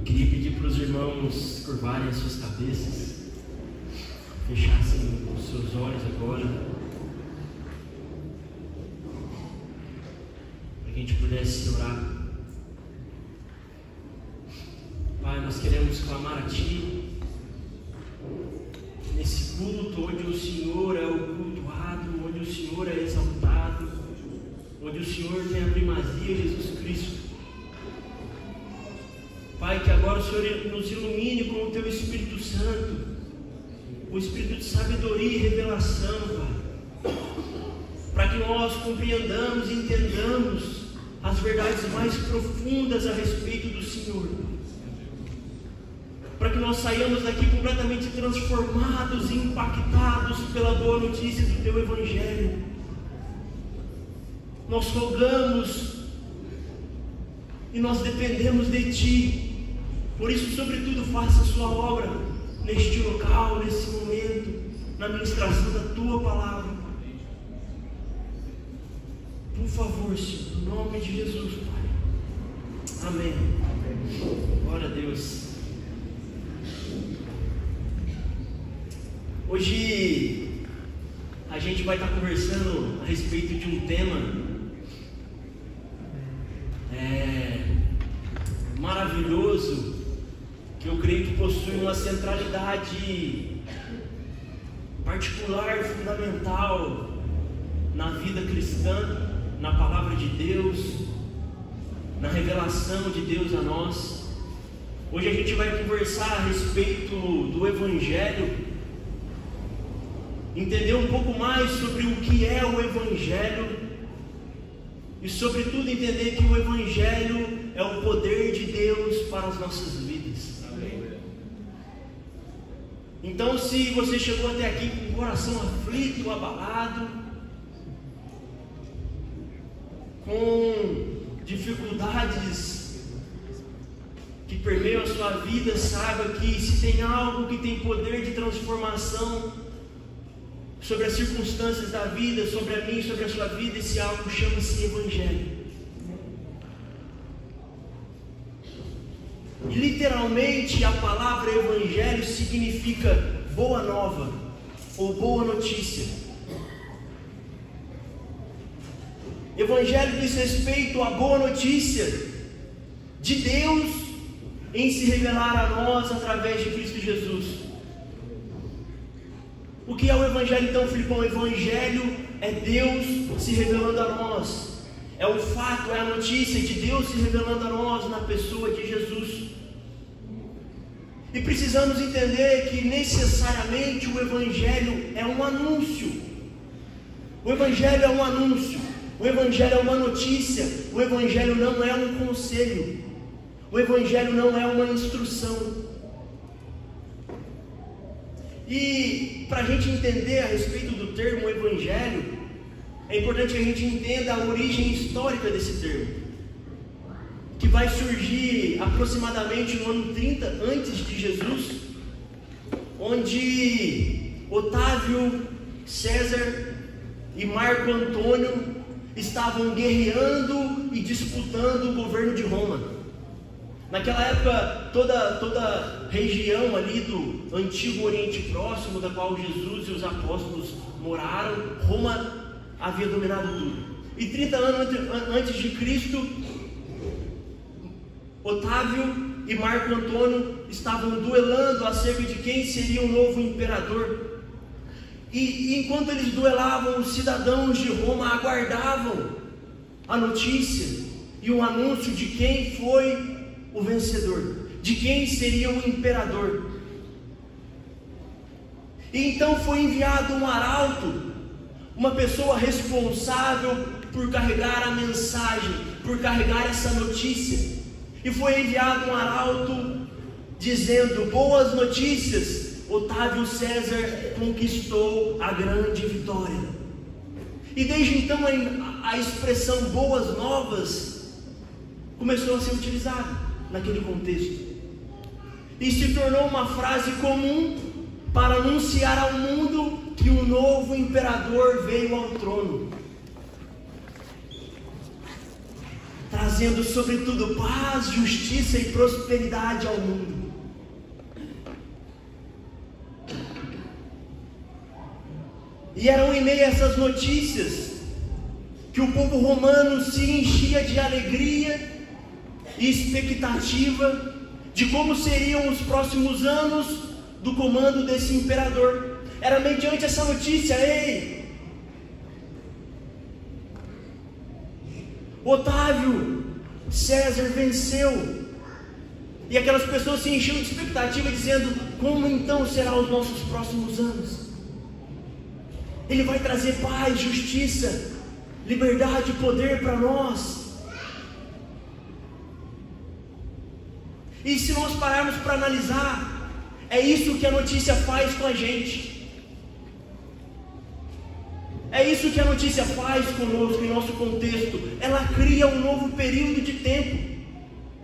queria pedir para os irmãos curvarem as suas cabeças, fechassem os seus olhos agora, para que a gente pudesse orar. Pai, nós queremos clamar a Ti nesse culto onde o Senhor é o cultuado, onde o Senhor é exaltado, onde o Senhor tem a primazia, Jesus Cristo. Pai, que agora o Senhor nos ilumine com o Teu Espírito Santo, o Espírito de sabedoria e revelação, Pai, para que nós compreendamos e entendamos as verdades mais profundas a respeito do Senhor, para que nós saiamos daqui completamente transformados e impactados pela boa notícia do Teu Evangelho. Nós rogamos e nós dependemos de Ti. Por isso, sobretudo, faça a Sua obra neste local, nesse momento, na ministração da Tua palavra. Por favor, Senhor, no nome de Jesus, Pai. Amém. Glória a Deus. Hoje a gente vai estar conversando a respeito de um tema maravilhoso, que eu creio que possui uma centralidade particular, fundamental na vida cristã, na palavra de Deus, na revelação de Deus a nós. Hoje a gente vai conversar a respeito do Evangelho, entender um pouco mais sobre o que é o Evangelho e, sobretudo, entender que o Evangelho é o poder de Deus para as nossas vidas. Amém. Então, se você chegou até aqui com o coração aflito, abalado, com dificuldades que permeiam a sua vida, saiba que se tem algo que tem poder de transformação sobre as circunstâncias da vida, sobre a minha, sobre a sua vida, esse algo chama-se Evangelho. E literalmente a palavra Evangelho significa boa nova ou boa notícia. Evangelho diz respeito à boa notícia de Deus em se revelar a nós através de Cristo Jesus. O que é o Evangelho então, Filipão? O Evangelho é Deus se revelando a nós. É o fato, é a notícia de Deus se revelando a nós na pessoa de Jesus. E precisamos entender que necessariamente o Evangelho é um anúncio. O Evangelho é um anúncio. O Evangelho é uma notícia. O Evangelho não é um conselho. O Evangelho não é uma instrução. E para a gente entender a respeito do termo Evangelho, é importante que a gente entenda a origem histórica desse termo, que vai surgir aproximadamente no ano 30 antes de Jesus, onde Otávio César e Marco Antônio estavam guerreando e disputando o governo de Roma. Naquela época, toda a região ali do antigo Oriente Próximo, da qual Jesus e os apóstolos moraram, Roma havia dominado tudo. E 30 anos antes de Cristo, Otávio e Marco Antônio estavam duelando acerca de quem seria o novo imperador. E enquanto eles duelavam, os cidadãos de Roma aguardavam a notícia e o anúncio de quem foi o vencedor, de quem seria o imperador. E então foi enviado um arauto, uma pessoa responsável por carregar a mensagem, por carregar essa notícia. E foi enviado um arauto dizendo: boas notícias, Otávio César conquistou a grande vitória. E desde então a expressão boas novas começou a ser utilizada naquele contexto, e se tornou uma frase comum para anunciar ao mundo que o novo imperador veio ao trono, trazendo sobretudo paz, justiça e prosperidade ao mundo. E eram em meio a essas notícias que o povo romano se enchia de alegria e expectativa de como seriam os próximos anos do comando desse imperador. Era mediante essa notícia: ei, Otávio César venceu. E aquelas pessoas se enchiam de expectativa, dizendo: como então serão os nossos próximos anos? Ele vai trazer paz, justiça, liberdade e poder para nós. E se nós pararmos para analisar, é isso que a notícia faz com a gente. É isso que a notícia faz conosco, em nosso contexto. Ela cria um novo período de tempo.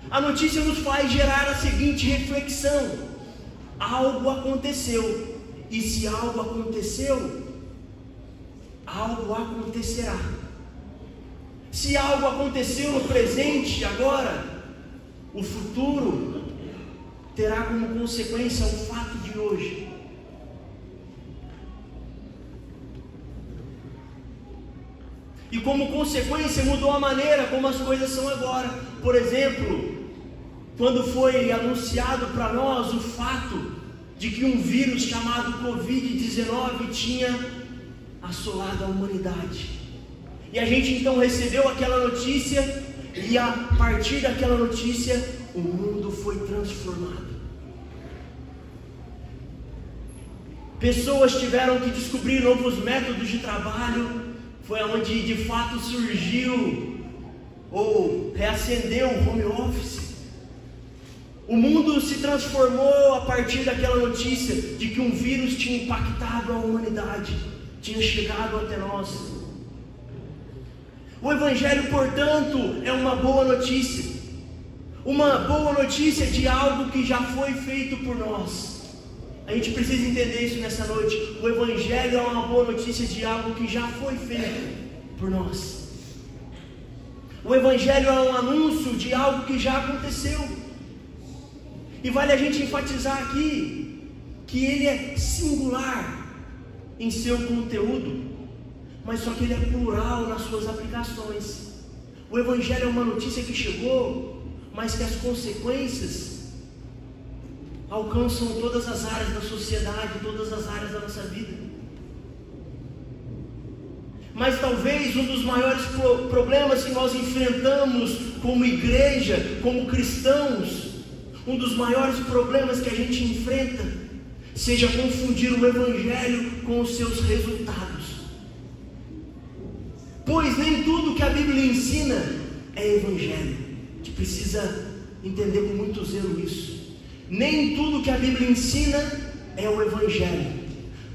A notícia nos faz gerar a seguinte reflexão: algo aconteceu, e se algo aconteceu, algo acontecerá. Se algo aconteceu no presente, agora, o futuro terá como consequência o fato de hoje. E como consequência mudou a maneira como as coisas são agora. Por exemplo, quando foi anunciado para nós o fato de que um vírus chamado Covid-19 tinha assolado a humanidade, e a gente então recebeu aquela notícia, e a partir daquela notícia o mundo foi transformado. Pessoas tiveram que descobrir novos métodos de trabalho. Foi onde de fato surgiu ou reacendeu o home office. O mundo se transformou a partir daquela notícia de que um vírus tinha impactado a humanidade, tinha chegado até nós. O Evangelho, portanto, é uma boa notícia. Uma boa notícia de algo que já foi feito por nós. A gente precisa entender isso nessa noite. O Evangelho é uma boa notícia de algo que já foi feito por nós. O Evangelho é um anúncio de algo que já aconteceu. E vale a gente enfatizar aqui que ele é singular em seu conteúdo, mas só que ele é plural nas suas aplicações. O Evangelho é uma notícia que chegou, mas que as consequências alcançam todas as áreas da sociedade, todas as áreas da nossa vida. Mas talvez um dos maiores problemas que nós enfrentamos como igreja, como cristãos, um dos maiores problemas que a gente enfrenta, seja confundir o Evangelho com os seus resultados. Pois nem tudo que a Bíblia ensina é Evangelho. A gente precisa entender com muito zelo isso. Nem tudo que a Bíblia ensina é o Evangelho,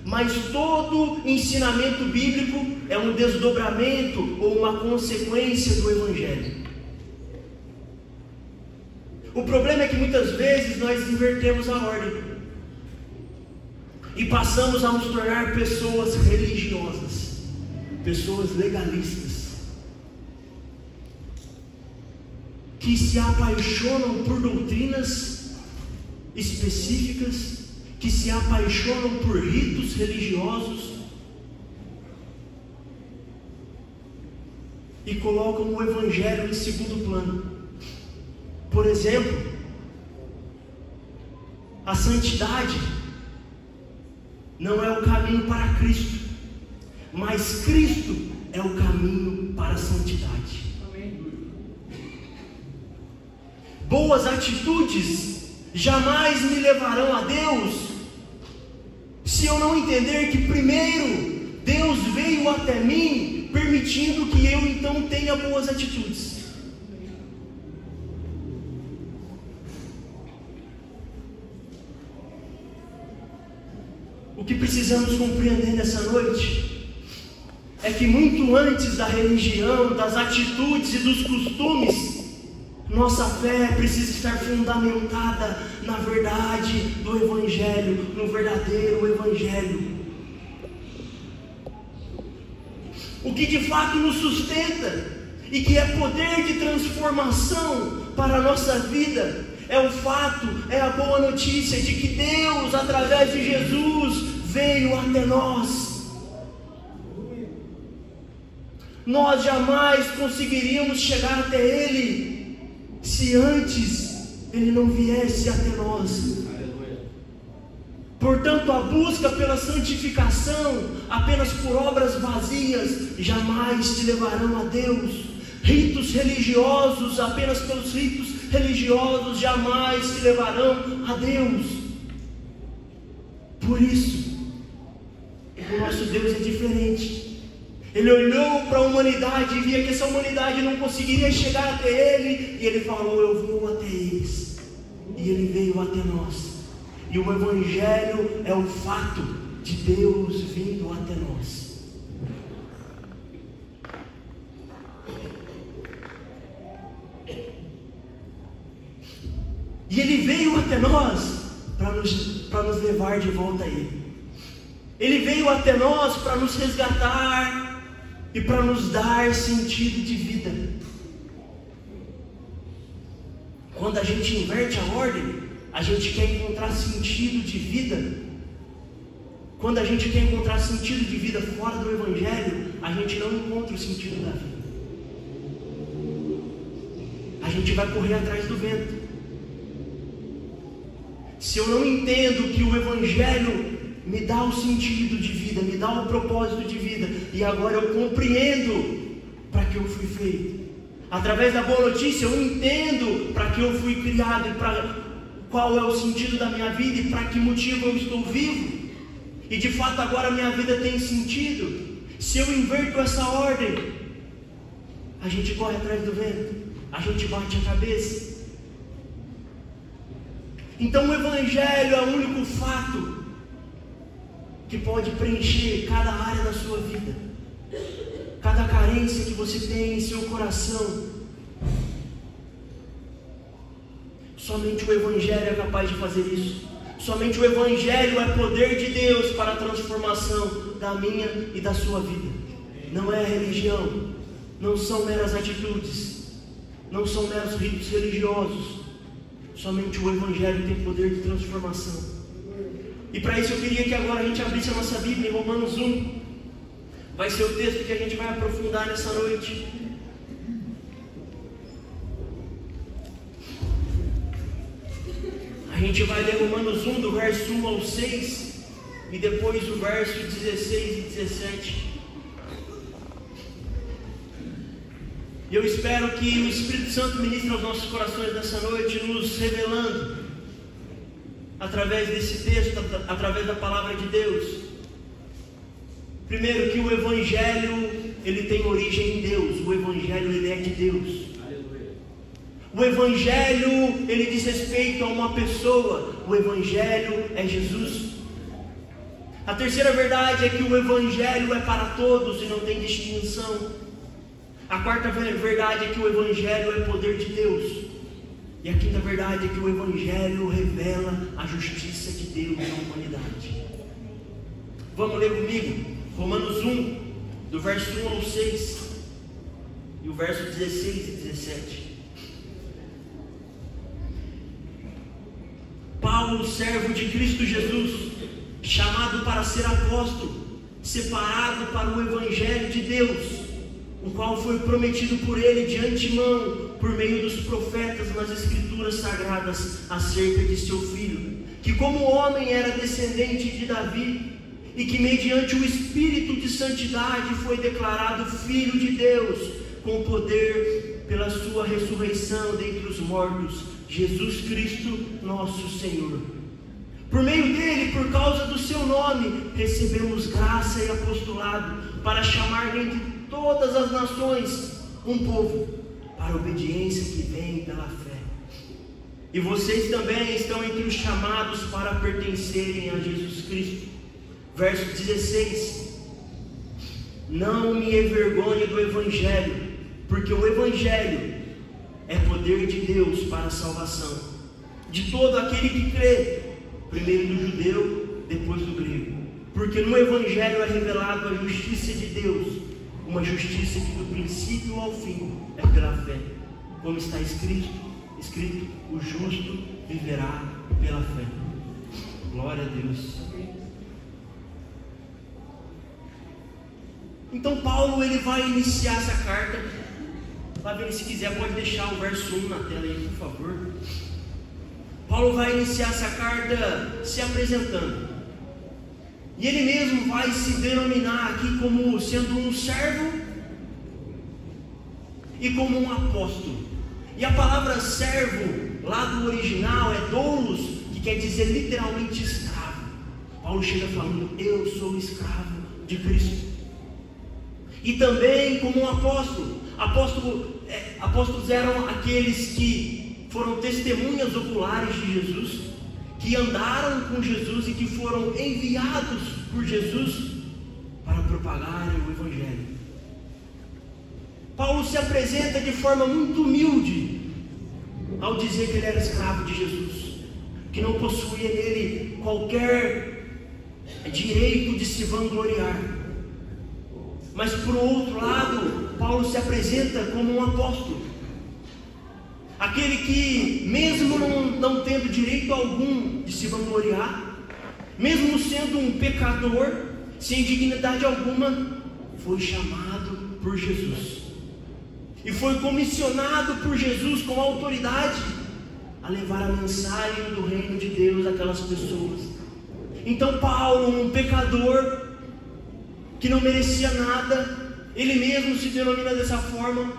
mas todo ensinamento bíblico é um desdobramento ou uma consequência do Evangelho. O problema é que muitas vezes nós invertemos a ordem e passamos a nos tornar pessoas religiosas, pessoas legalistas, que se apaixonam por doutrinas específicas, que se apaixonam por ritos religiosos e colocam o Evangelho em segundo plano. Por exemplo, a santidade não é o caminho para Cristo, mas Cristo é o caminho para a santidade. Boas atitudes jamais me levarão a Deus se eu não entender que primeiro Deus veio até mim, permitindo que eu então tenha boas atitudes. O que precisamos compreender nessa noite é que muito antes da religião, das atitudes e dos costumes, nossa fé precisa estar fundamentada na verdade do Evangelho, no verdadeiro Evangelho. O que de fato nos sustenta e que é poder de transformação para a nossa vida. É o fato, é a boa notícia de que Deus, através de Jesus, veio até nós. Nós jamais conseguiríamos chegar até Ele se antes Ele não viesse até nós. Portanto, a busca pela santificação apenas por obras vazias jamais te levarão a Deus. Ritos religiosos, apenas pelos ritos religiosos, jamais te levarão a Deus. Por isso, o nosso Deus é diferente. Ele olhou para a humanidade e via que essa humanidade não conseguiria chegar até Ele, e Ele falou: eu vou até eles. E Ele veio até nós. E o Evangelho é o fato de Deus vindo até nós. E Ele veio até nós para nos levar de volta a Ele. Ele veio até nós para nos resgatar e para nos dar sentido de vida. Quando a gente inverte a ordem, a gente quer encontrar sentido de vida. Quando a gente quer encontrar sentido de vida fora do Evangelho, a gente não encontra o sentido da vida. A gente vai correr atrás do vento. Se eu não entendo que o Evangelho me dá o sentido de vida, me dá o propósito de vida, e agora eu compreendo para que eu fui feito. Através da boa notícia eu entendo para que eu fui criado e para qual é o sentido da minha vida e para que motivo eu estou vivo. E de fato agora a minha vida tem sentido. Se eu inverto essa ordem, a gente corre atrás do vento, a gente bate a cabeça. Então o Evangelho é o único fato que pode preencher cada área da sua vida, cada carência que você tem em seu coração. Somente o Evangelho é capaz de fazer isso. Somente o Evangelho é poder de Deus para a transformação da minha e da sua vida. Não é religião, não são meras atitudes, não são meros ritos religiosos. Somente o Evangelho tem poder de transformação. E para isso eu queria que agora a gente abrisse a nossa Bíblia em Romanos 1. Vai ser o texto que a gente vai aprofundar nessa noite. A gente vai ler Romanos 1 do verso 1 ao 6 e depois o verso 16 e 17. E eu espero que o Espírito Santo ministre aos nossos corações nessa noite, nos revelando através desse texto, através da palavra de Deus. Primeiro, que o Evangelho ele tem origem em Deus. O Evangelho ele é de Deus. O Evangelho ele diz respeito a uma pessoa. O Evangelho é Jesus. A terceira verdade é que o Evangelho é para todos e não tem distinção. A quarta verdade é que o Evangelho é poder de Deus. E a quinta verdade é que o Evangelho revela a justiça de Deus na humanidade. Vamos ler comigo Romanos 1, do verso 1 ao 6 e o verso 16 e 17. Paulo, servo de Cristo Jesus, chamado para ser apóstolo, separado para o Evangelho de Deus, o qual foi prometido por Ele de antemão, por meio dos profetas nas Escrituras Sagradas, acerca de seu Filho, que como homem era descendente de Davi, e que mediante o Espírito de Santidade foi declarado Filho de Deus, com poder pela sua ressurreição dentre os mortos, Jesus Cristo nosso Senhor. Por meio dele, por causa do seu nome, recebemos graça e apostolado, para chamar dentre todas as nações um povo, para a obediência que vem pela fé. E vocês também estão entre os chamados para pertencerem a Jesus Cristo. Verso 16: não me envergonhe do Evangelho, porque o Evangelho é poder de Deus para a salvação de todo aquele que crê, primeiro do judeu, depois do grego, porque no Evangelho é revelado a justiça de Deus, uma justiça que do princípio ao fim é pela fé, como está escrito, o justo viverá pela fé. Glória a Deus. Então Paulo ele vai iniciar essa carta. Fabiano, se quiser pode deixar o verso 1 na tela aí, por favor. Paulo vai iniciar essa carta se apresentando. E ele mesmo vai se denominar aqui como sendo um servo e como um apóstolo. E a palavra servo, lá do original, é doulos, que quer dizer literalmente escravo. Paulo chega falando: eu sou escravo de Cristo. E também como um apóstolo. Apóstolos eram aqueles que foram testemunhas oculares de Jesus, que andaram com Jesus e que foram enviados por Jesus para propagarem o Evangelho. Paulo se apresenta de forma muito humilde ao dizer que ele era escravo de Jesus, que não possuía nele qualquer direito de se vangloriar. Mas por outro lado, Paulo se apresenta como um apóstolo, aquele que, mesmo não tendo direito algum de se vangloriar, mesmo sendo um pecador, sem dignidade alguma, foi chamado por Jesus e foi comissionado por Jesus com autoridade a levar a mensagem do reino de Deus àquelas pessoas. Então Paulo, um pecador que não merecia nada, ele mesmo se denomina dessa forma.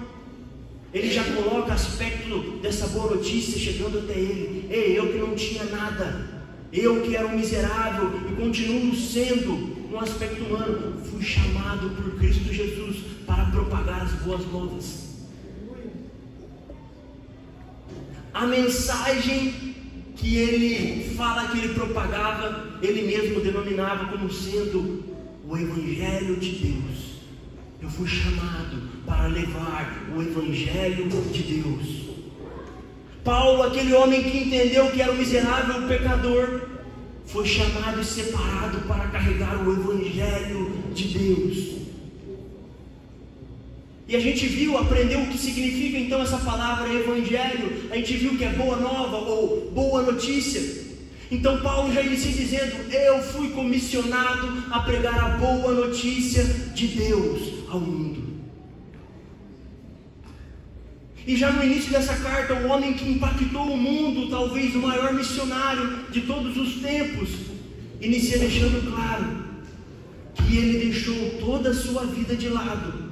Ele já coloca aspecto dessa boa notícia chegando até ele. Ei, eu que não tinha nada, eu que era um miserável e continuo sendo no aspecto humano, fui chamado por Cristo Jesus para propagar as boas novas. A mensagem que ele fala, que ele propagava, ele mesmo denominava como sendo o Evangelho de Deus. Eu fui chamado para levar o Evangelho de Deus. Paulo, aquele homem que entendeu que era um miserável pecador, foi chamado e separado para carregar o Evangelho de Deus. E a gente aprendeu o que significa então essa palavra Evangelho. A gente viu que é boa nova ou boa notícia. Então Paulo já inicia dizendo: eu fui comissionado a pregar a boa notícia de Deus ao mundo. E já no início dessa carta, o homem que impactou o mundo, talvez o maior missionário de todos os tempos, inicia deixando claro que ele deixou toda a sua vida de lado,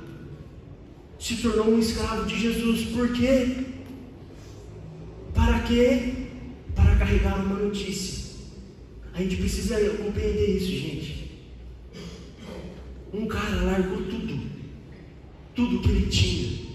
se tornou um escravo de Jesus. Por quê? Para quê? Para carregar uma notícia. A gente precisa compreender isso, gente. Um cara largou tudo que ele tinha,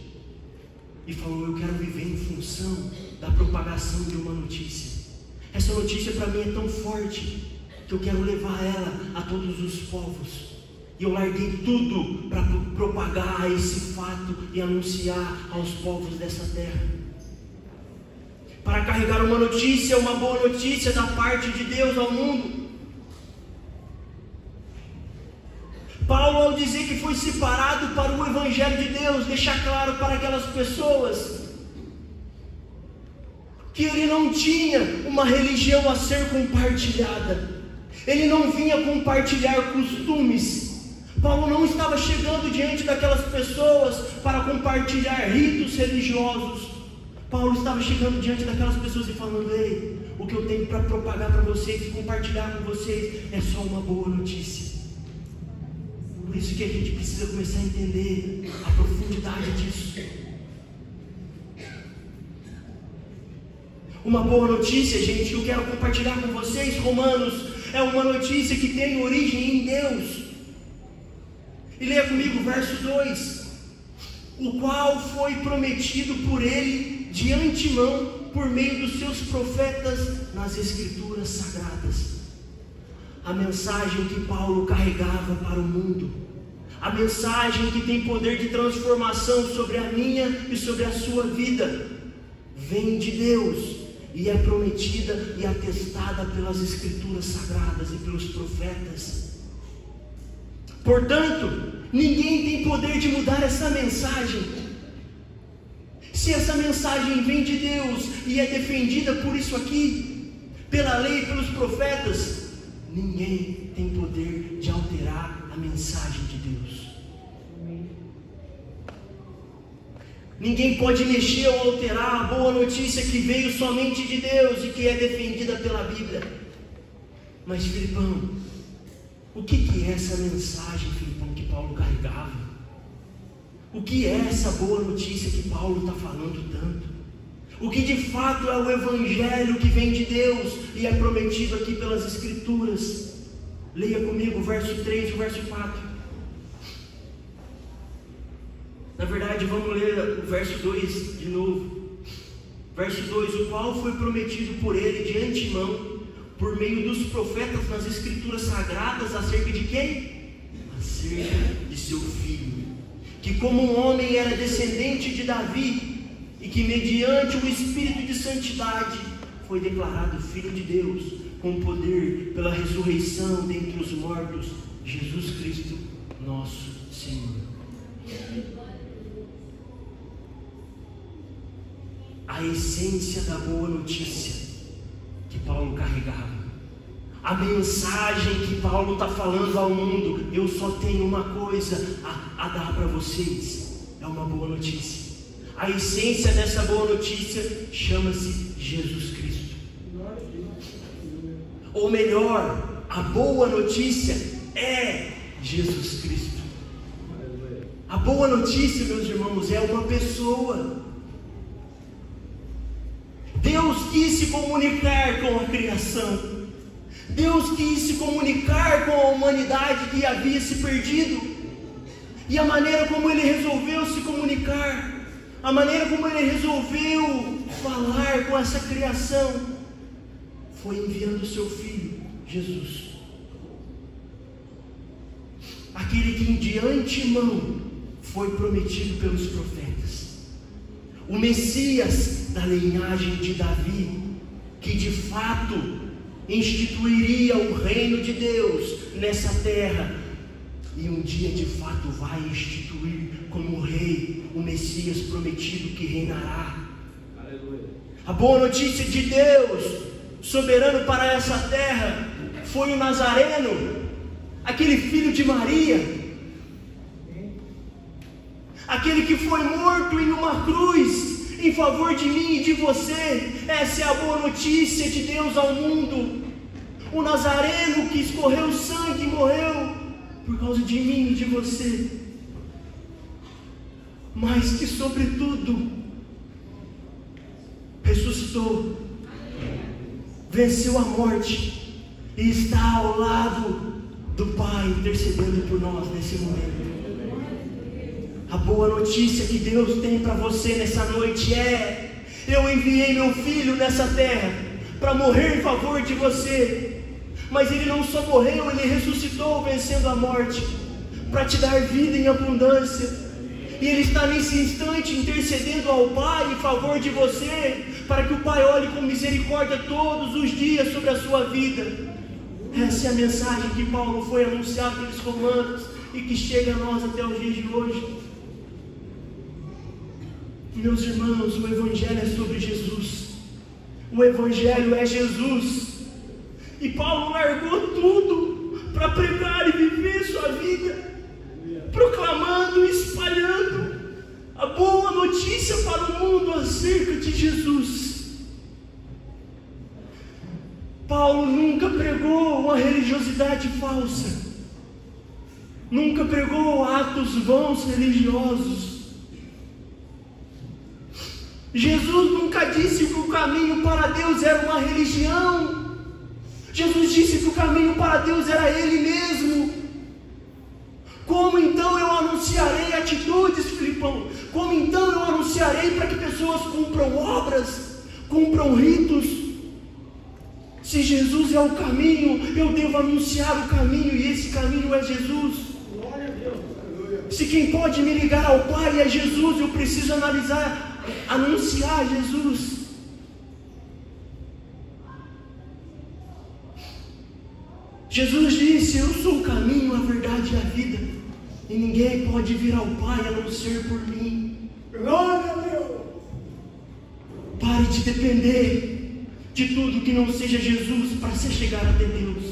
e falou: eu quero viver em função da propagação de uma notícia. Essa notícia para mim é tão forte que eu quero levar ela a todos os povos. E eu larguei tudo para propagar esse fato e anunciar aos povos dessa terra, para carregar uma notícia, uma boa notícia da parte de Deus ao mundo. Paulo, ao dizer que foi separado para o Evangelho de Deus, deixa claro para aquelas pessoas que ele não tinha uma religião a ser compartilhada, ele não vinha compartilhar costumes. Paulo não estava chegando diante daquelas pessoas para compartilhar ritos religiosos. Paulo estava chegando diante daquelas pessoas e falando: ei, o que eu tenho para propagar para vocês e compartilhar com vocês é só uma boa notícia. Por isso que a gente precisa começar a entender a profundidade disso. Uma boa notícia, gente, que eu quero compartilhar com vocês, Romanos, é uma notícia que tem origem em Deus. E leia comigo o verso 2: o qual foi prometido por ele de antemão, por meio dos seus profetas nas Escrituras Sagradas. A mensagem que Paulo carregava para o mundo, a mensagem que tem poder de transformação sobre a minha e sobre a sua vida, vem de Deus e é prometida e atestada pelas Escrituras Sagradas e pelos profetas. Portanto, ninguém tem poder de mudar essa mensagem. Se essa mensagem vem de Deus e é defendida por isso aqui, pela lei e pelos profetas, ninguém tem poder de alterar a mensagem de Deus. Ninguém pode mexer ou alterar a boa notícia que veio somente de Deus e que é defendida pela Bíblia. Mas, Filipão, o que é essa mensagem, Filipão, que Paulo carregava? O que é essa boa notícia que Paulo está falando tanto? O que de fato é o Evangelho que vem de Deus e é prometido aqui pelas Escrituras? Leia comigo o verso 3 e o verso 4. Na verdade, vamos ler o verso 2 de novo. Verso 2: o qual foi prometido por ele de antemão, por meio dos profetas nas Escrituras Sagradas, acerca de quem? Acerca de seu filho, que como um homem era descendente de Davi, e que mediante o Espírito de Santidade foi declarado Filho de Deus, com poder pela ressurreição dentre os mortos, Jesus Cristo, nosso Senhor. A essência da boa notícia que Paulo carregava, a mensagem que Paulo está falando ao mundo: eu só tenho uma coisa a dar para vocês, é uma boa notícia. A essência dessa boa notícia chama-se Jesus Cristo. Ou melhor, a boa notícia é Jesus Cristo. A boa notícia, meus irmãos, é uma pessoa. Deus quis se comunicar com a criação. Deus quis se comunicar com a humanidade que havia se perdido. E a maneira como Ele resolveu se comunicar, a maneira como Ele resolveu falar com essa criação, foi enviando o seu Filho, Jesus. Aquele que de antemão foi prometido pelos profetas. O Messias da linhagem de Davi, que de fato instituiria o reino de Deus nessa terra, e um dia de fato vai instituir como rei, o Messias prometido que reinará. Aleluia. A boa notícia de Deus soberano para essa terra foi o Nazareno, aquele filho de Maria, aquele que foi morto em uma cruz em favor de mim e de você. Essa é a boa notícia de Deus ao mundo. O Nazareno que escorreu sangue e morreu por causa de mim e de você, mas que sobretudo ressuscitou, venceu a morte e está ao lado do Pai intercedendo por nós nesse momento. A boa notícia que Deus tem para você nessa noite é: eu enviei meu Filho nessa terra para morrer em favor de você. Mas Ele não só morreu, Ele ressuscitou vencendo a morte, para te dar vida em abundância. E Ele está nesse instante intercedendo ao Pai em favor de você, para que o Pai olhe com misericórdia todos os dias sobre a sua vida. Essa é a mensagem que Paulo foi anunciar pelos romanos e que chega a nós até os dias de hoje. Meus irmãos, o Evangelho é sobre Jesus. O Evangelho é Jesus. E Paulo largou tudo para pregar e viver sua vida, proclamando e espalhando a boa notícia para o mundo acerca de Jesus. Paulo nunca pregou uma religiosidade falsa, nunca pregou atos vãos religiosos. Jesus nunca disse que o caminho para Deus era uma religião. Jesus disse que o caminho para Deus era Ele mesmo. Como então eu anunciarei atitudes, Filipão? Como então eu anunciarei para que pessoas cumpram obras, cumpram ritos? Se Jesus é o caminho, eu devo anunciar o caminho, e esse caminho é Jesus. Se quem pode me ligar ao Pai é Jesus, eu preciso anunciar Jesus. Jesus disse: eu sou o caminho, a verdade e a vida, e ninguém pode vir ao Pai a não ser por mim. Glória a Deus. Pare de depender de tudo que não seja Jesus para se chegar até Deus.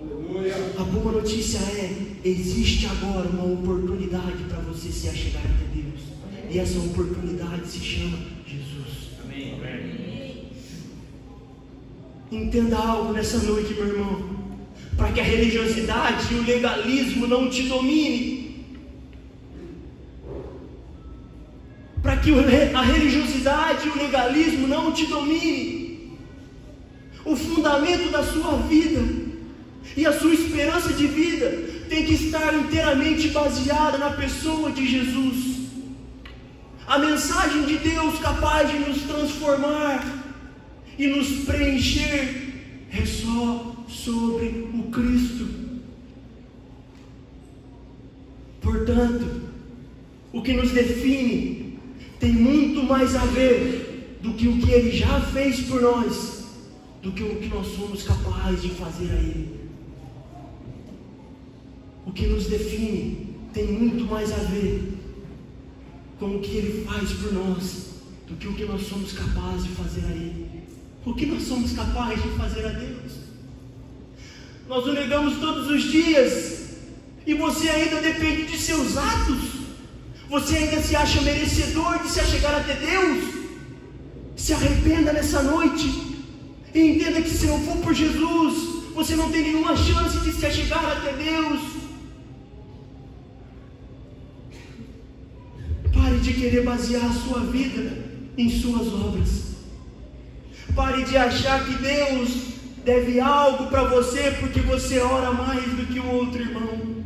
Aleluia. A boa notícia é: existe agora uma oportunidade para você se achegar até Deus. E essa oportunidade se chama Jesus. Amém. Entenda algo nessa noite, meu irmão. Para que a religiosidade e o legalismo não te domine. Para que a religiosidade e o legalismo não te domine. O fundamento da sua vida e a sua esperança de vida tem que estar inteiramente baseada na pessoa de Jesus. A mensagem de Deus capaz de nos transformar e nos preencher é só sobre o Cristo. Portanto, o que nos define tem muito mais a ver do que o que Ele já fez por nós, do que o que nós somos capazes de fazer a Ele. O que nos define tem muito mais a ver com o que Ele faz por nós, do que o que nós somos capazes de fazer a Ele. O que nós somos capazes de fazer a Deus? Nós o negamos todos os dias, e você ainda depende de seus atos. Você ainda se acha merecedor de se achegar até Deus? Se arrependa nessa noite e entenda que se não for por Jesus, você não tem nenhuma chance de se achegar até Deus. Pare de querer basear a sua vida em suas obras. Pare de achar que Deus deve algo para você porque você ora mais do que o outro irmão.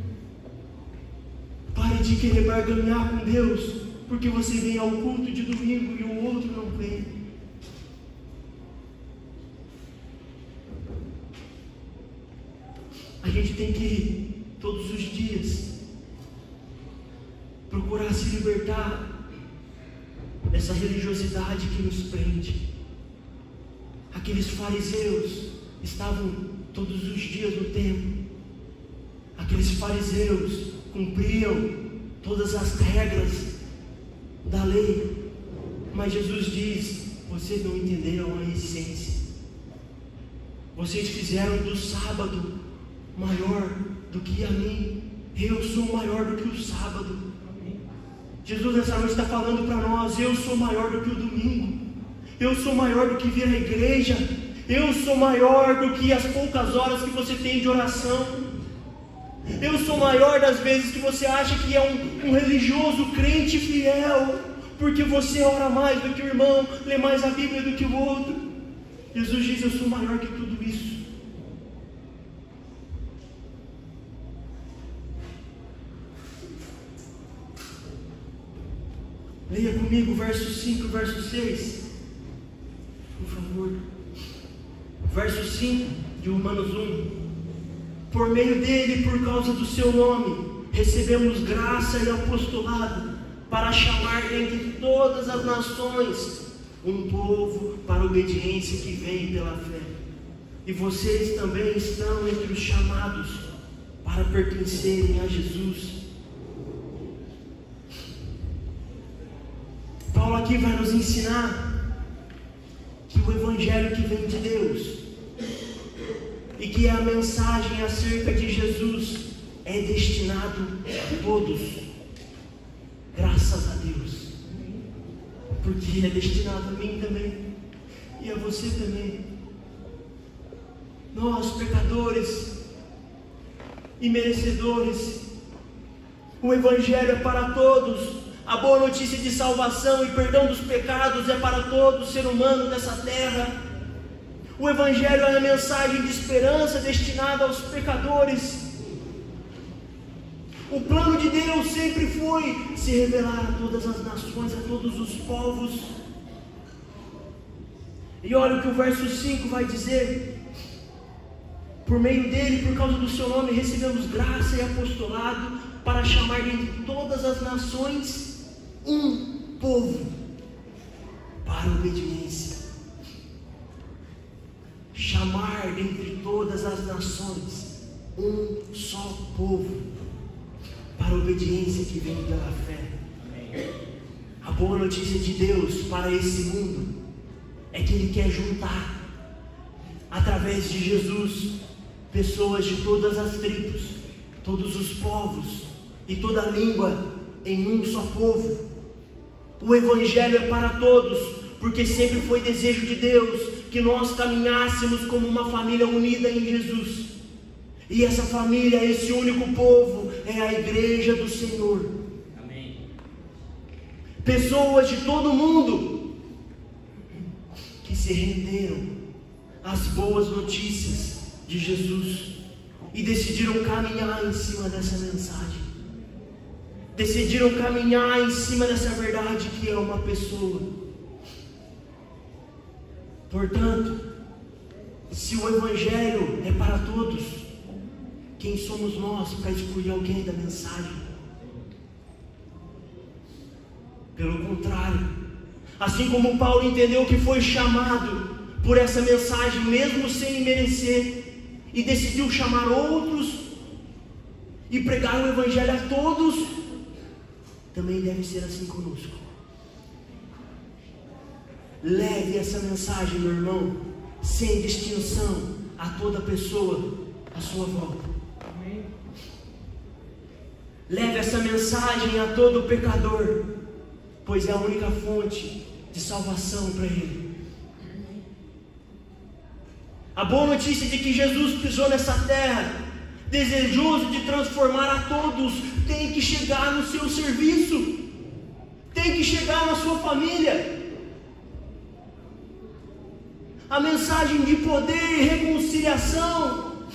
Pare de querer barganhar com Deus porque você vem ao culto de domingo e o outro não vem. A gente tem que todos os dias procurar se libertar dessa religiosidade que nos prende. Aqueles fariseus estavam todos os dias no templo. Aqueles fariseus cumpriam todas as regras da lei. Mas Jesus diz: vocês não entenderam a essência. Vocês fizeram do sábado maior do que a mim. Eu sou maior do que o sábado. Jesus nessa noite está falando para nós: eu sou maior do que o domingo. Eu sou maior do que vir à igreja. Eu sou maior do que as poucas horas que você tem de oração. Eu sou maior das vezes que você acha que é um religioso crente fiel, porque você ora mais do que o irmão, lê mais a Bíblia do que o outro. Jesus diz: eu sou maior que tudo isso. Leia comigo verso 5, verso 6. Por favor. Verso 5 de Romanos 1. Por meio dele, por causa do seu nome, recebemos graça e apostolado para chamar entre todas as nações um povo para a obediência que vem pela fé. E vocês também estão entre os chamados para pertencerem a Jesus. Paulo aqui vai nos ensinar que o Evangelho que vem de Deus e que é a mensagem acerca de Jesus é destinado a todos, graças a Deus, porque é destinado a mim também e a você também. Nós, pecadores e merecedores, o Evangelho é para todos. A boa notícia de salvação e perdão dos pecados é para todo ser humano dessa terra. O Evangelho é a mensagem de esperança destinada aos pecadores. O plano de Deus sempre foi se revelar a todas as nações, a todos os povos. E olha o que o verso 5 vai dizer: por meio dele, por causa do seu nome, recebemos graça e apostolado para chamar de todas as nações um povo para a obediência. chamar dentre todas as nações um só povo para a obediência que vem pela fé. A boa notícia de Deus para esse mundo é que Ele quer juntar, através de Jesus, pessoas de todas as tribos, todos os povos e toda a língua em um só povo. O Evangelho é para todos, porque sempre foi desejo de Deus que nós caminhássemos como uma família unida em Jesus. E essa família, esse único povo, é a igreja do Senhor. Amém. Pessoas de todo mundo que se renderam às boas notícias de Jesus e decidiram caminhar em cima dessa mensagem. Decidiram caminhar em cima dessa verdade que é uma pessoa. Portanto, se o Evangelho é para todos, quem somos nós para excluir alguém da mensagem? Pelo contrário, assim como Paulo entendeu que foi chamado por essa mensagem, mesmo sem merecer, e decidiu chamar outros e pregar o Evangelho a todos, também deve ser assim conosco. Leve essa mensagem, meu irmão, sem distinção, a toda pessoa à sua volta. Amém. Leve essa mensagem a todo pecador, pois é a única fonte de salvação para ele. A boa notícia de que Jesus pisou nessa terra, desejoso de transformar a todos, tem que chegar no seu serviço, tem que chegar na sua família. A mensagem de poder e reconciliação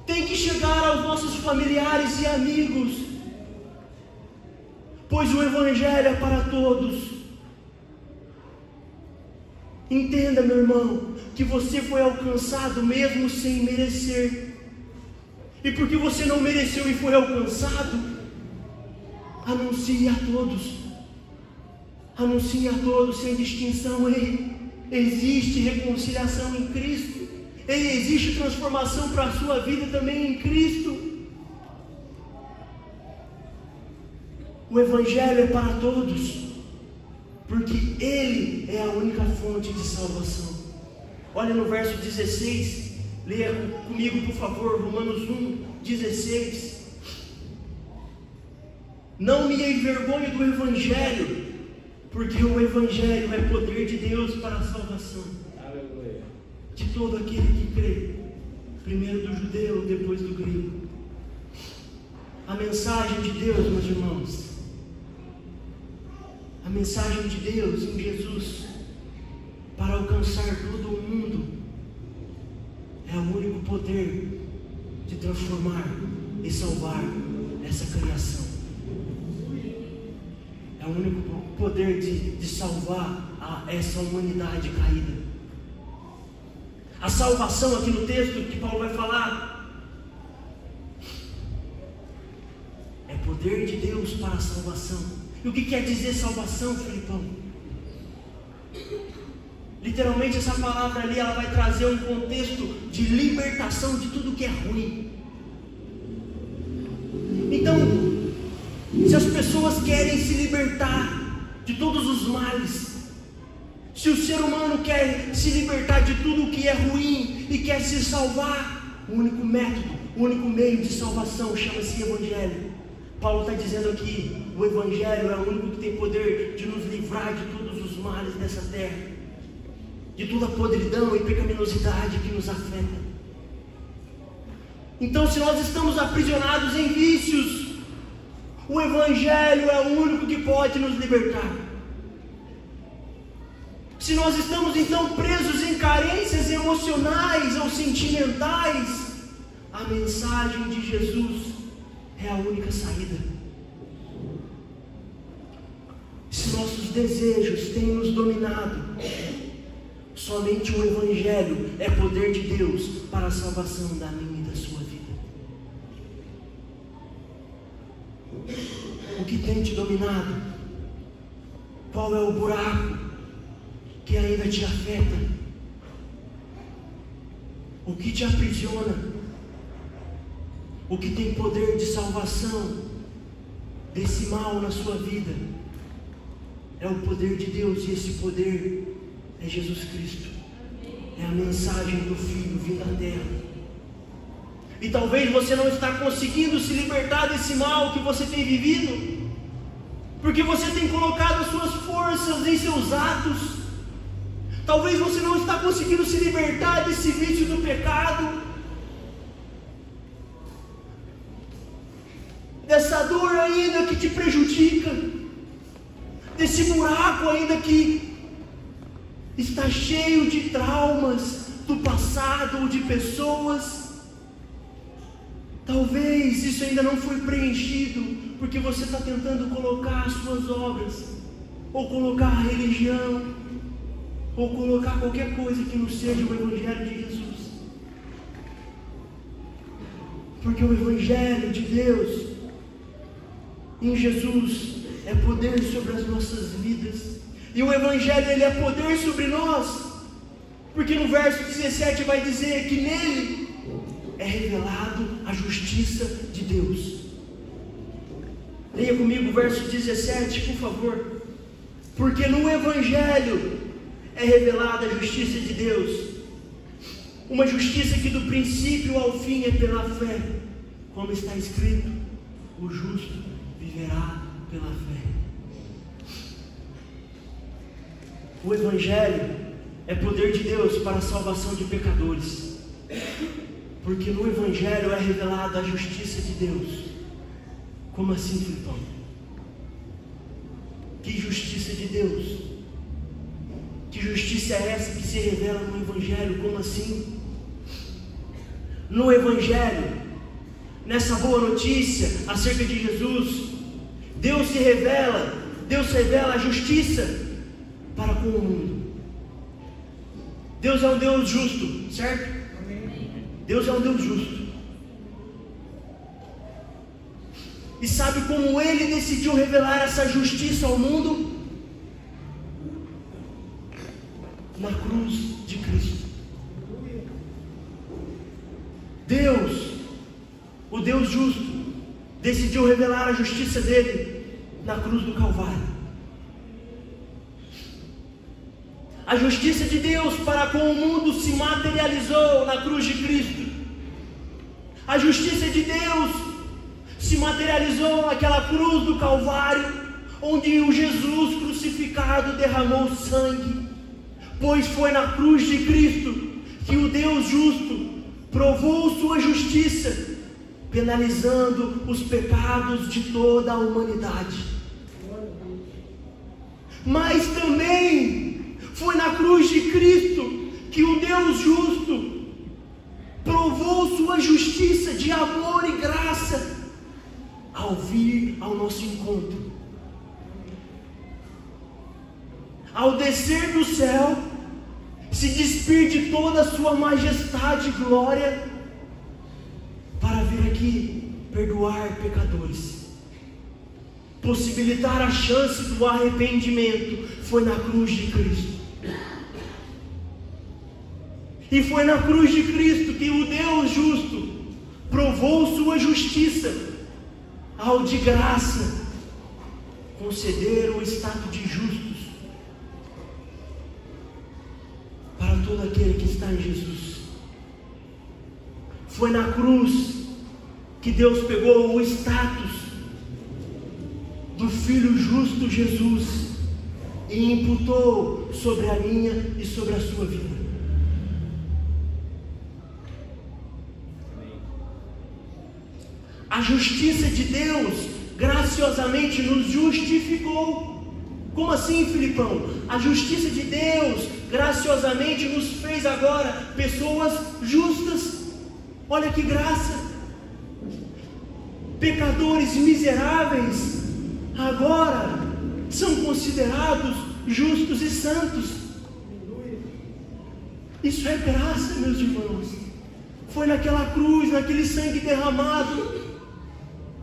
tem que chegar aos nossos familiares e amigos, pois o Evangelho é para todos. Entenda, meu irmão, que você foi alcançado mesmo sem merecer. E porque você não mereceu e foi alcançado, anuncie a todos. Anuncie a todos sem distinção. Existe reconciliação em Cristo. Existe transformação para a sua vida também em Cristo. O Evangelho é para todos, porque Ele é a única fonte de salvação. Olha no verso 16, leia comigo por favor, Romanos 1:16. Não me envergonhe do Evangelho, porque o Evangelho é poder de Deus para a salvação. Aleluia. De todo aquele que crê, primeiro do judeu, depois do grego. A mensagem de Deus, meus irmãos, a mensagem de Deus em Jesus para alcançar todo o mundo é o único poder de transformar e salvar essa criação. É o único poder de salvar essa humanidade caída. A salvação aqui no texto que Paulo vai falar é poder de Deus para a salvação. E o que quer dizer salvação, Filipão? Literalmente essa palavra ali, ela vai trazer um contexto de libertação de tudo que é ruim. Então, se as pessoas querem se libertar de todos os males, se o ser humano quer se libertar de tudo que é ruim e quer se salvar, o único método, o único meio de salvação chama-se Evangelho. Paulo está dizendo aqui, o Evangelho é o único que tem poder de nos livrar de todos os males dessa terra, de toda a podridão e pecaminosidade que nos afeta. Então, se nós estamos aprisionados em vícios, o Evangelho é o único que pode nos libertar. Se nós estamos então presos em carências emocionais ou sentimentais, a mensagem de Jesus é a única saída. Se nossos desejos têm nos dominado, somente o Evangelho é poder de Deus para a salvação da minha e da sua vida. O que tem te dominado? Qual é o buraco que ainda te afeta? o que te aprisiona, o que tem poder de salvação desse mal na sua vida, é o poder de Deus, e esse poder é Jesus Cristo, é a mensagem do Filho vindo à terra. E talvez você não está conseguindo se libertar desse mal que você tem vivido, porque você tem colocado as suas forças em seus atos. Talvez você não está conseguindo se libertar desse vício do pecado, dessa dor ainda que te prejudica, desse buraco ainda que está cheio de traumas do passado ou de pessoas. Talvez isso ainda não foi preenchido, porque você está tentando colocar as suas obras, ou colocar a religião, ou colocar qualquer coisa que não seja o Evangelho de Jesus. Porque o Evangelho de Deus em Jesus é poder sobre as nossas vidas, e o Evangelho ele é poder sobre nós, porque no verso 17 vai dizer que nele é revelado a justiça de Deus. Leia comigo o verso 17, por favor. Porque no Evangelho é revelada a justiça de Deus, uma justiça que do princípio ao fim é pela fé, como está escrito: o justo viverá pela fé. O Evangelho é poder de Deus para a salvação de pecadores, porque no Evangelho é revelada a justiça de Deus. Como assim, Filipão? Que justiça de Deus? Que justiça é essa que se revela no Evangelho? Como assim? No Evangelho, nessa boa notícia acerca de Jesus, Deus revela a justiça para com o mundo. Deus é um Deus justo, certo? Deus é um Deus justo. E sabe como Ele decidiu revelar essa justiça ao mundo? Na cruz de Cristo. Deus, o Deus justo, decidiu revelar a justiça dele na cruz do Calvário. A justiça de Deus para com o mundo se materializou na cruz de Cristo. A justiça de Deus se materializou naquela cruz do Calvário, onde o Jesus crucificado derramou sangue, pois foi na cruz de Cristo que o Deus justo provou sua justiça, penalizando os pecados de toda a humanidade. Mas também foi na cruz de Cristo que o Deus justo provou sua justiça de amor e graça ao vir ao nosso encontro, ao descer do céu, se despir de toda a sua majestade e glória, para vir aqui perdoar pecadores, possibilitar a chance do arrependimento. Foi na cruz de Cristo. E foi na cruz de Cristo que o Deus justo provou sua justiça, ao de graça conceder o estado de justos para todo aquele que está em Jesus. Foi na cruz que Deus pegou o status do Filho justo Jesus e imputou sobre a minha e sobre a sua vida. A justiça de Deus graciosamente nos justificou. Como assim, Filipão? A justiça de Deus graciosamente nos fez agora pessoas justas. Olha que graça! Pecadores miseráveis agora são considerados justos e santos. Isso é graça, meus irmãos. Foi naquela cruz, naquele sangue derramado,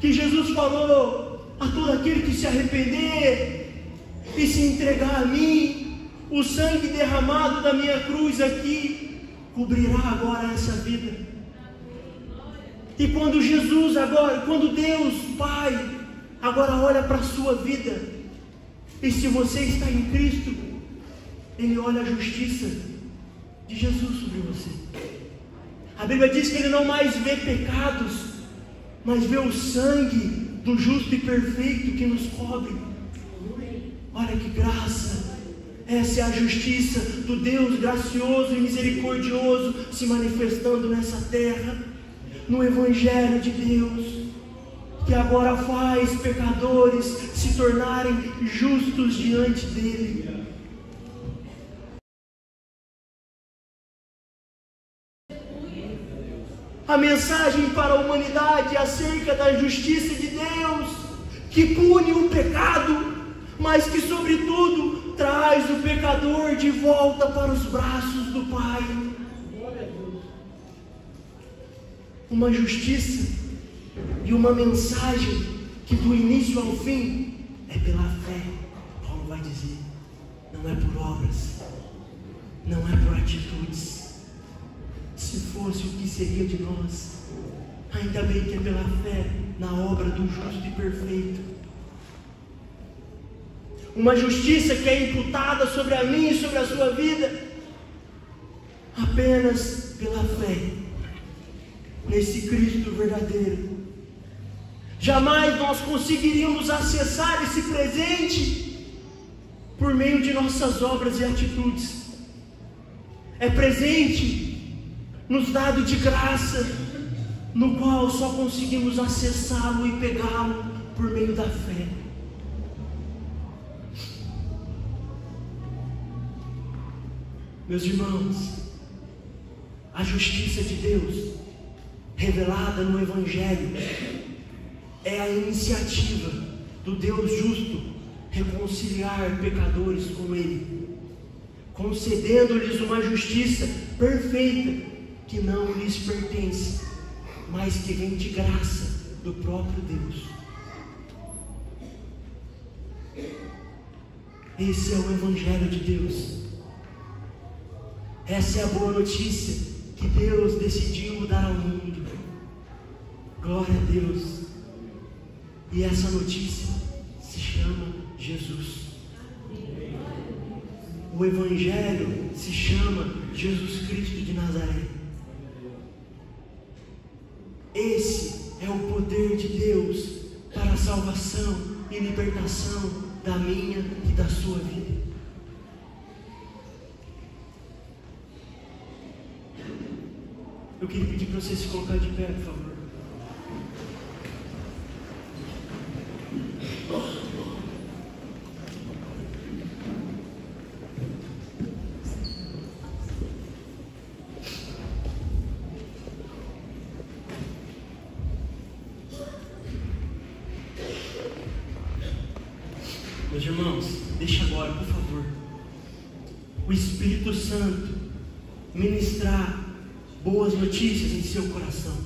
que Jesus falou a todo aquele que se arrepender e se entregar a mim, o sangue derramado da minha cruz aqui cobrirá agora essa vida. E quando Jesus agora, quando Deus Pai agora olha para a sua vida, e se você está em Cristo, Ele olha a justiça de Jesus sobre você. A Bíblia diz que Ele não mais vê pecados, mas vê o sangue do justo e perfeito que nos cobre. Olha que graça! Essa é a justiça do Deus gracioso e misericordioso se manifestando nessa terra, no Evangelho de Deus, que agora faz pecadores se tornarem justos diante dEle. A mensagem para a humanidade acerca da justiça de Deus, que pune o pecado, mas que sobretudo traz o pecador de volta para os braços do Pai. Uma justiça e uma mensagem que do início ao fim é pela fé. Paulo vai dizer, não é por obras, não é por atitudes. Se fosse, o que seria de nós? Ainda bem que é pela fé na obra do justo e perfeito. Uma justiça que é imputada sobre a mim e sobre a sua vida apenas pela fé nesse Cristo verdadeiro. Jamais nós conseguiríamos acessar esse presente por meio de nossas obras e atitudes. É presente nos dado de graça, no qual só conseguimos acessá-lo e pegá-lo por meio da fé. Meus irmãos, a justiça de Deus revelada no Evangelho é a iniciativa do Deus justo reconciliar pecadores com Ele, concedendo-lhes uma justiça perfeita que não lhes pertence, mas que vem de graça do próprio Deus. Esse é o Evangelho de Deus. Essa é a boa notícia que Deus decidiu dar ao mundo. Glória a Deus. E essa notícia se chama Jesus. O Evangelho se chama Jesus Cristo de Nazaré. Esse é o poder de Deus para a salvação e libertação da minha e da sua vida. Eu queria pedir para você se colocar de pé, por favor. Meus irmãos, deixa agora, por favor, o Espírito Santo ministrar boas notícias em seu coração.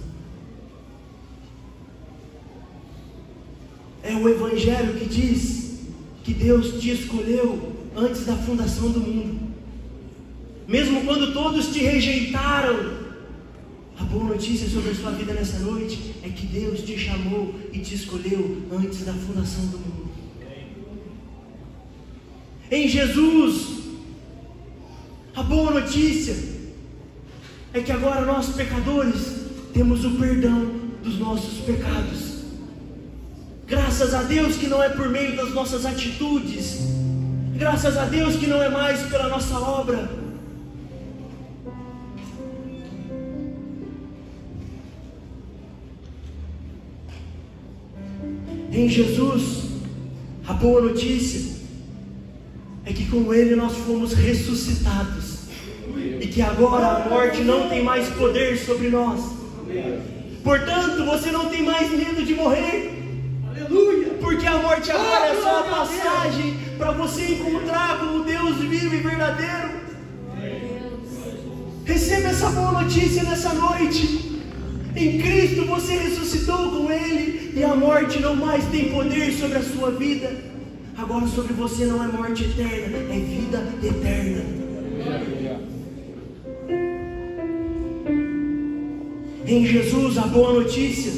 É o Evangelho que diz que Deus te escolheu antes da fundação do mundo. Mesmo quando todos te rejeitaram, a boa notícia sobre a sua vida nessa noite é que Deus te chamou e te escolheu antes da fundação do mundo. Em Jesus, a boa notícia é que agora nós pecadores temos o perdão dos nossos pecados. Graças a Deus que não é por meio das nossas atitudes, graças a Deus que não é mais pela nossa obra. Em Jesus, a boa notícia é que com Ele nós fomos ressuscitados e que agora a morte não tem mais poder sobre nós. Portanto, você não tem mais medo de morrer. Aleluia! Porque a morte agora é só a passagem para você encontrar com o Deus vivo e verdadeiro. Receba essa boa notícia nessa noite. Em Cristo você ressuscitou com Ele e a morte não mais tem poder sobre a sua vida. Agora sobre você não é morte eterna, é vida eterna. Em Jesus, a boa notícia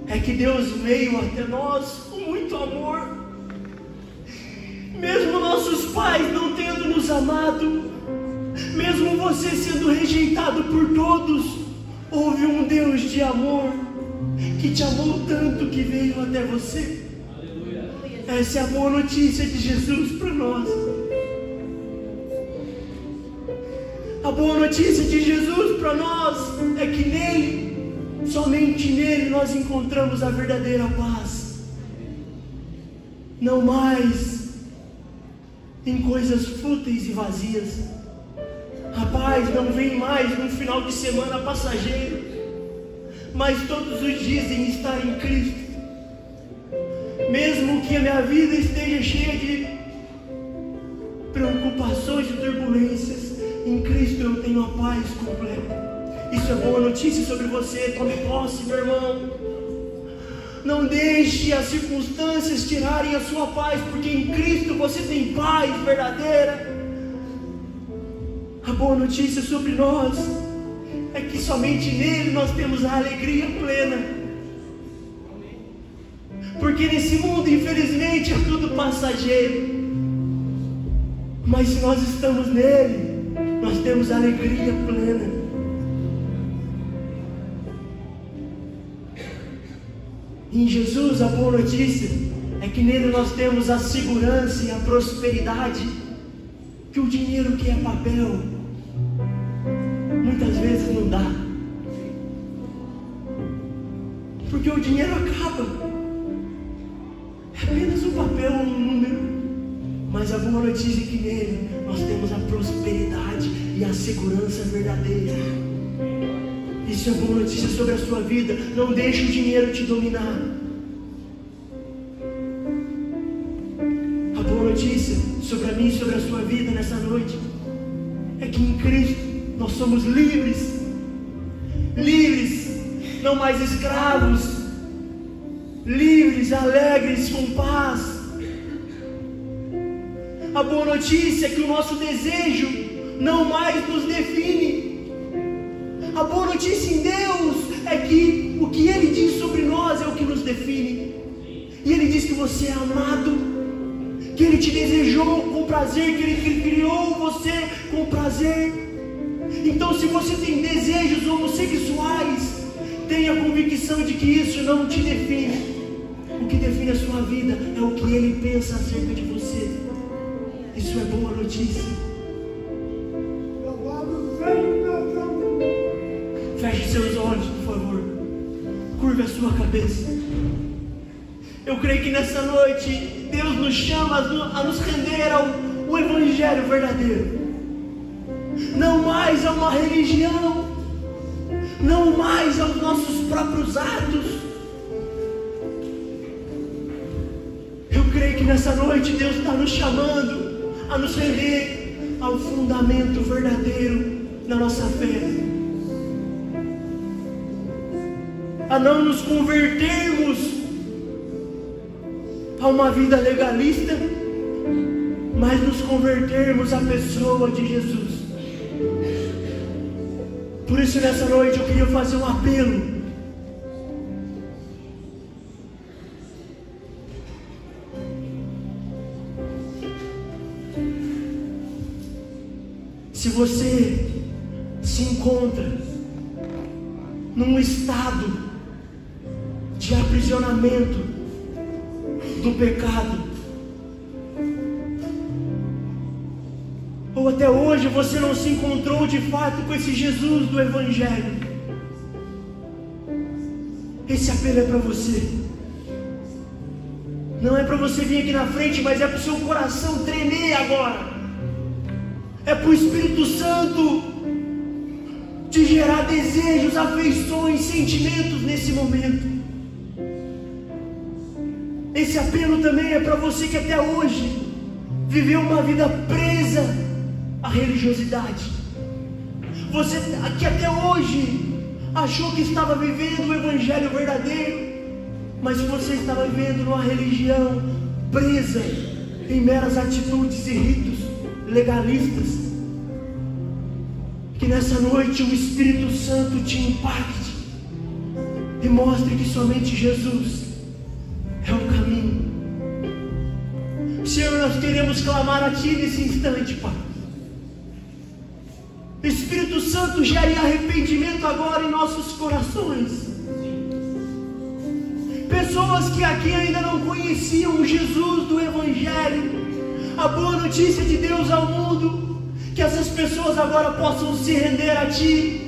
é que Deus veio até nós com muito amor. Mesmo nossos pais não tendo nos amado, mesmo você sendo rejeitado por todos, houve um Deus de amor que te amou tanto que veio até você. Essa é a boa notícia de Jesus para nós. A boa notícia de Jesus para nós é que nele, somente nele, nós encontramos a verdadeira paz. Não mais em coisas fúteis e vazias. A paz não vem mais num final de semana passageiro, mas todos os dias em estar em Cristo. Mesmo que a minha vida esteja cheia de preocupações e turbulências, em Cristo eu tenho a paz completa. Isso é boa notícia sobre você. Tome posse, meu irmão. Não deixe as circunstâncias tirarem a sua paz, porque em Cristo você tem paz verdadeira. A boa notícia sobre nós é que somente nele nós temos a alegria plena. Porque nesse mundo, infelizmente, é tudo passageiro. Mas se nós estamos nele, nós temos alegria plena. Em Jesus, a boa notícia é que nele nós temos a segurança e a prosperidade que o dinheiro que é papel muitas vezes não dá. Porque o dinheiro acaba. É apenas um papel, um número. Mas a boa notícia é que nele nós temos a prosperidade e a segurança verdadeira. Isso é boa notícia sobre a sua vida. Não deixe o dinheiro te dominar. A boa notícia sobre a mim e sobre a sua vida nessa noite é que em Cristo nós somos livres. Livres, não mais escravos. Livres, alegres, com paz. A boa notícia é que o nosso desejo não mais nos define. A boa notícia em Deus é que o que Ele diz sobre nós é o que nos define. E Ele diz que você é amado, que Ele te desejou com prazer, que Ele criou você com prazer. Então, se você tem desejos homossexuais, tenha a convicção de que isso não te define. O que define a sua vida é o que Ele pensa acerca de você. Isso é boa notícia. Feche seus olhos, por favor. Curva a sua cabeça. Eu creio que nessa noite Deus nos chama a nos render ao Evangelho verdadeiro. Não mais a uma religião, não mais aos nossos próprios atos. Eu creio que nessa noite Deus está nos chamando a nos render ao fundamento verdadeiro da nossa fé, a não nos convertermos a uma vida legalista, mas nos convertermos à pessoa de Jesus. Por isso nessa noite eu queria fazer um apelo. Se você se encontra num estado de aprisionamento do pecado, ou até hoje você não se encontrou de fato com esse Jesus do Evangelho, esse apelo é para você. Não é para você vir aqui na frente, mas é para o seu coração tremer agora. É para o Espírito Santo te gerar desejos, afeições, sentimentos nesse momento. Esse apelo também é para você que até hoje viveu uma vida presa à religiosidade. Você que até hoje achou que estava vivendo o Evangelho verdadeiro, mas você estava vivendo numa religião presa em meras atitudes e ritos legalistas. Que nessa noite o Espírito Santo te impacte e mostre que somente Jesus é o caminho. Senhor, nós queremos clamar a Ti nesse instante, Pai. Espírito Santo, gere arrependimento agora em nossos corações. Pessoas que aqui ainda não conheciam o Jesus do Evangelho, a boa notícia de Deus ao mundo, que essas pessoas agora possam se render a Ti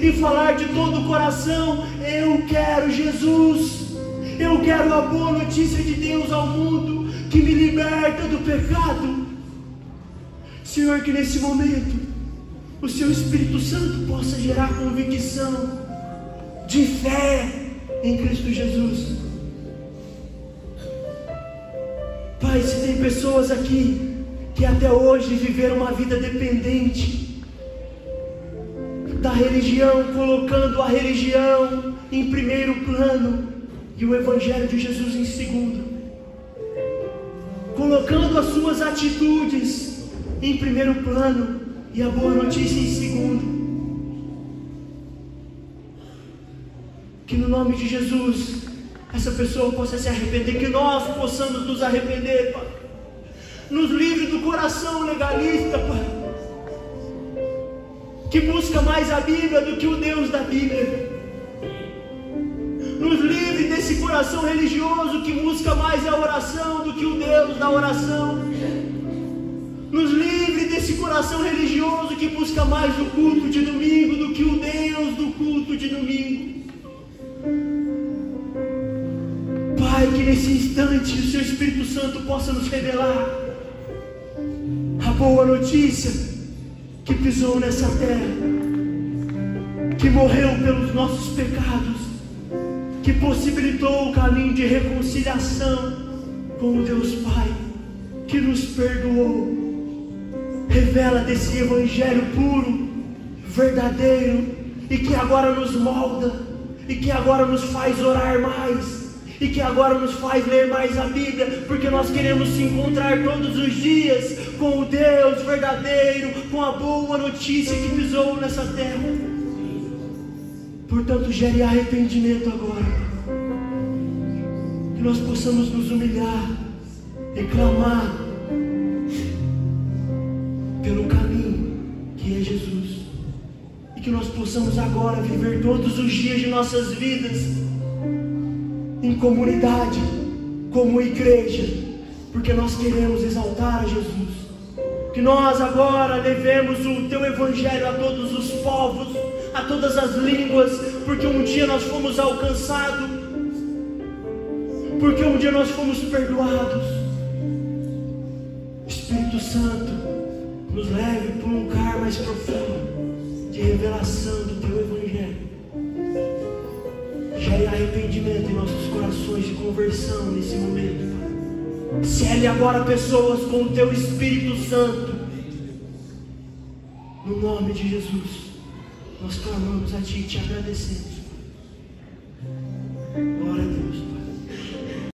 e falar de todo o coração: eu quero Jesus, eu quero a boa notícia de Deus ao mundo, que me liberta do pecado. Senhor, que nesse momento o Seu Espírito Santo possa gerar convicção de fé em Cristo Jesus. Pai, se tem pessoas aqui que até hoje viveram uma vida dependente da religião, colocando a religião em primeiro plano e o Evangelho de Jesus em segundo, colocando as suas atitudes em primeiro plano e a boa notícia em segundo. Que no nome de Jesus essa pessoa possa se arrepender, que nós possamos nos arrepender, Pai. Nos livre do coração legalista, Pai, que busca mais a Bíblia do que o Deus da Bíblia. Nos livre desse coração religioso que busca mais a oração do que o Deus da oração. Nos livre desse coração religioso que busca mais o culto de domingo do que o Deus do culto de domingo. Pai, que nesse instante o Seu Espírito Santo possa nos revelar a boa notícia que pisou nessa terra, que morreu pelos nossos pecados, que possibilitou o caminho de reconciliação com o Deus Pai, que nos perdoou. Revela desse Evangelho puro, verdadeiro, e que agora nos molda, e que agora nos faz orar mais, e que agora nos faz ler mais a Bíblia, porque nós queremos se encontrar todos os dias com o Deus verdadeiro, com a boa notícia que pisou nessa terra. Portanto, gere arrependimento agora, que nós possamos nos humilhar e clamar pelo caminho que é Jesus, e que nós possamos agora viver todos os dias de nossas vidas em comunidade, como igreja, porque nós queremos exaltar a Jesus. Que nós agora levemos o Teu Evangelho a todos os povos, a todas as línguas, porque um dia nós fomos alcançados, porque um dia nós fomos perdoados. Espírito Santo, nos leve para um lugar mais profundo de revelação do Teu Evangelho. Gere arrependimento em nossos corações e conversão nesse momento, Pai. Cele agora pessoas com o Teu Espírito Santo. No nome de Jesus, nós clamamos a Ti e Te agradecemos.